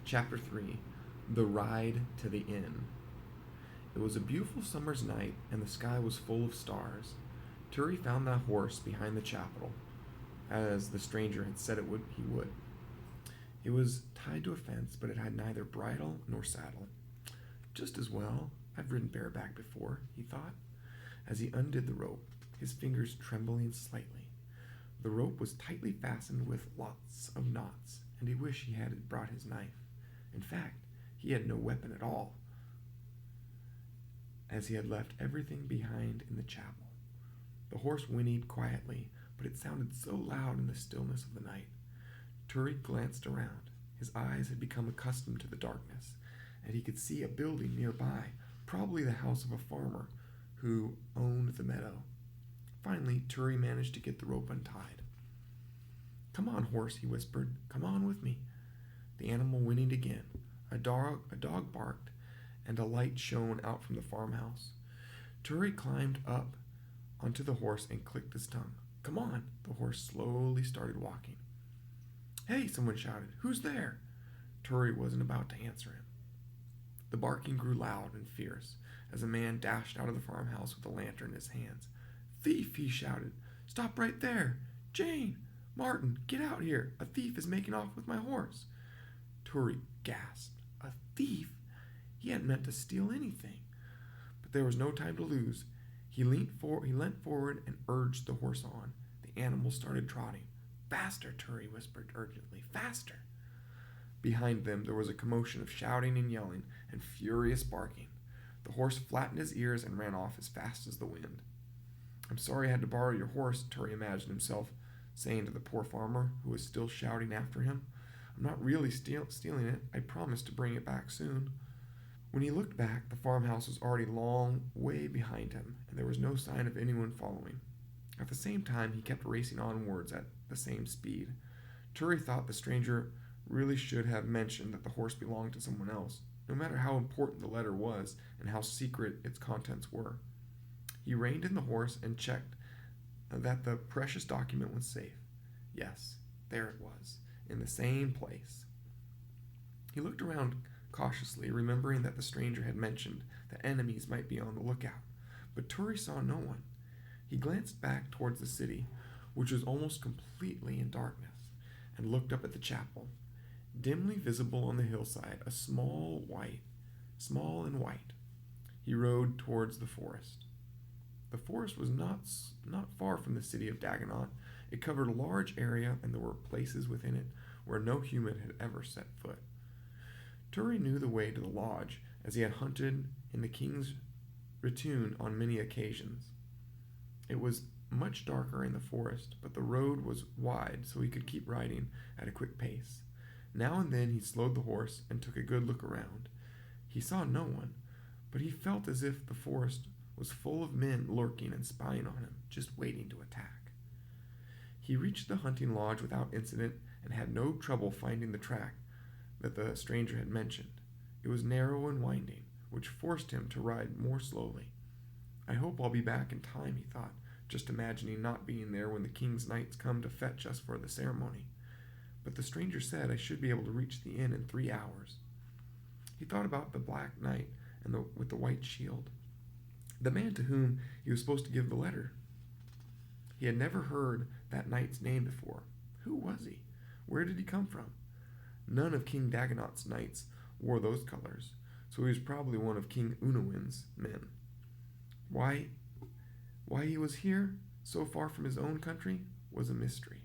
Chapter 3. The Ride to the Inn. It was a beautiful summer's night, and the sky was full of stars. Turi found that horse behind the chapel, as the stranger had said he would. It was tied to a fence, but it had neither bridle nor saddle. Just as well, I've ridden bareback before, he thought, as he undid the rope, his fingers trembling slightly. The rope was tightly fastened with lots of knots, and he wished he had brought his knife. In fact, he had no weapon at all, as he had left everything behind in the chapel. The horse whinnied quietly, but it sounded so loud in the stillness of the night. Turi glanced around. His eyes had become accustomed to the darkness, and he could see a building nearby, probably the house of a farmer who owned the meadow. Finally, Turi managed to get the rope untied. "Come on, horse," he whispered. "Come on with me." The animal whinnied again. A dog barked, and a light shone out from the farmhouse. Turi climbed up onto the horse and clicked his tongue. "Come on." The horse slowly started walking. "Hey," someone shouted. "Who's there?" Turi wasn't about to answer him. The barking grew loud and fierce as a man dashed out of the farmhouse with a lantern in his hands. "Thief!" he shouted. "Stop right there! Jane! Martin, get out here! A thief is making off with my horse!" Turi gasped. A thief? He hadn't meant to steal anything. But there was no time to lose. He leant forward and urged the horse on. The animal started trotting. "Faster," Turi whispered urgently. "Faster!" Behind them there was a commotion of shouting and yelling and furious barking. The horse flattened his ears and ran off as fast as the wind. "I'm sorry I had to borrow your horse," Turi imagined himself saying to the poor farmer, who was still shouting after him. "I'm not really stealing it. I promised to bring it back soon." When he looked back, the farmhouse was already a long way behind him, and there was no sign of anyone following. At the same time, he kept racing onwards at the same speed. Turi thought the stranger really should have mentioned that the horse belonged to someone else, no matter how important the letter was and how secret its contents were. He reined in the horse and checked that the precious document was safe. Yes, there it was, in the same place. He looked around cautiously, remembering that the stranger had mentioned that enemies might be on the lookout, but Turi saw no one. He glanced back towards the city, which was almost completely in darkness, and looked up at the chapel. Dimly visible on the hillside, small and white. He rode towards the forest. The forest was not far from the city of Daganot. It covered a large area, and there were places within it where no human had ever set foot. Turi knew the way to the lodge, as he had hunted in the king's ratoon on many occasions. It was much darker in the forest, but the road was wide, so he could keep riding at a quick pace. Now and then he slowed the horse and took a good look around. He saw no one, but he felt as if the forest was full of men lurking and spying on him, just waiting to attack. He reached the hunting lodge without incident and had no trouble finding the track that the stranger had mentioned. It was narrow and winding, which forced him to ride more slowly. "I hope I'll be back in time," he thought, just imagining not being there when the king's knights come to fetch us for the ceremony. But the stranger said I should be able to reach the inn in 3 hours. He thought about the black knight with the white shield, the man to whom he was supposed to give the letter. He had never heard that knight's name before. Who was he? Where did he come from? None of King Daganot's knights wore those colors, so he was probably one of King Unawin's men. Why he was here, so far from his own country, was a mystery.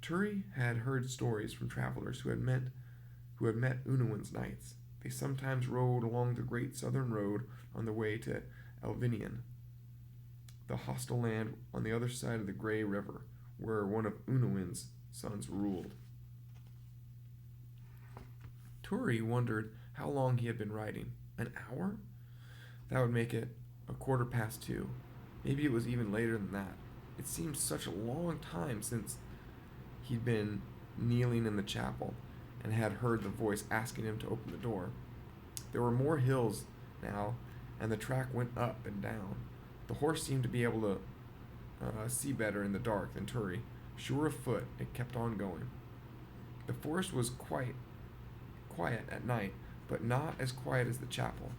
Turi had heard stories from travelers who had met Unawin's knights. They sometimes rode along the great southern road on their way to Elvinian, the hostile land on the other side of the Grey River, where one of Unawin's sons ruled. Turi wondered how long he had been riding. An hour? That would make it 2:15. Maybe it was even later than that. It seemed such a long time since he'd been kneeling in the chapel and had heard the voice asking him to open the door. There were more hills now, and the track went up and down. The horse seemed to be able to see better in the dark than Turi. Sure of foot, it kept on going. The forest was quite quiet at night, but not as quiet as the chapel.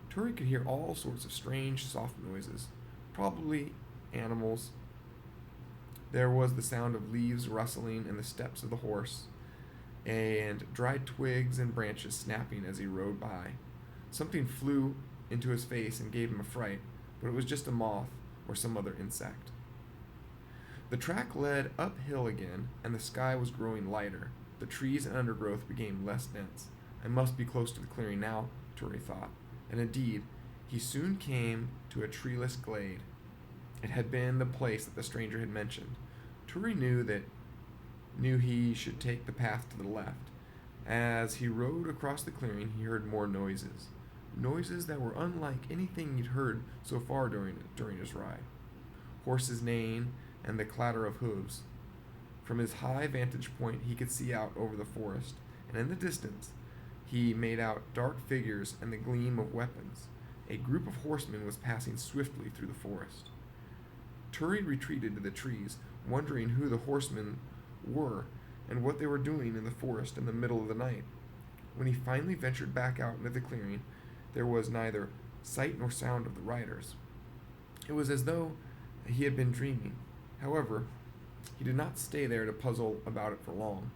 Turi could hear all sorts of strange, soft noises, probably animals. There was the sound of leaves rustling and the steps of the horse, and dried twigs and branches snapping as he rode by. Something flew into his face and gave him a fright, but it was just a moth or some other insect. The track led uphill again, and the sky was growing lighter. The trees and undergrowth became less dense. I must be close to the clearing now, Turi thought, and indeed, he soon came to a treeless glade. It had been the place that the stranger had mentioned. Turi knew he should take the path to the left. As he rode across the clearing, he heard more noises. Noises that were unlike anything he'd heard so far during his ride. Horses neighing and the clatter of hooves. From his high vantage point, he could see out over the forest, and in the distance, he made out dark figures and the gleam of weapons. A group of horsemen was passing swiftly through the forest. Turi retreated to the trees, wondering who the horsemen were and what they were doing in the forest in the middle of the night. When he finally ventured back out into the clearing, there was neither sight nor sound of the riders. It was as though he had been dreaming. However, he did not stay there to puzzle about it for long,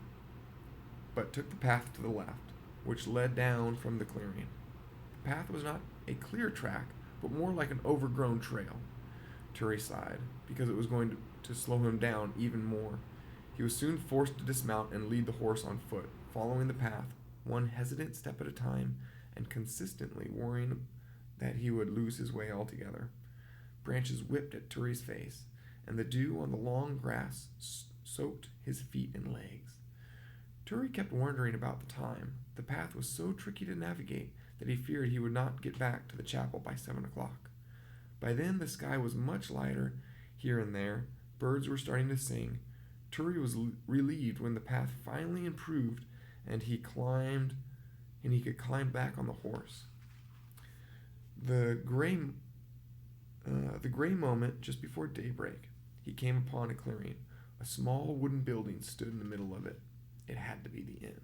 but took the path to the left, which led down from the clearing. The path was not a clear track, but more like an overgrown trail. Turi sighed, because it was going to slow him down even more. He was soon forced to dismount and lead the horse on foot, following the path, one hesitant step at a time, and consistently worrying that he would lose his way altogether. Branches whipped at Turi's face, and the dew on the long grass soaked his feet and legs. Turi kept wondering about the time. The path was so tricky to navigate that he feared he would not get back to the chapel by 7 o'clock. By then the sky was much lighter here and there. Birds were starting to sing. Turi was relieved when the path finally improved and he could climb back on the horse. The gray moment just before daybreak, he came upon a clearing. A small wooden building stood in the middle of it. It had to be the inn.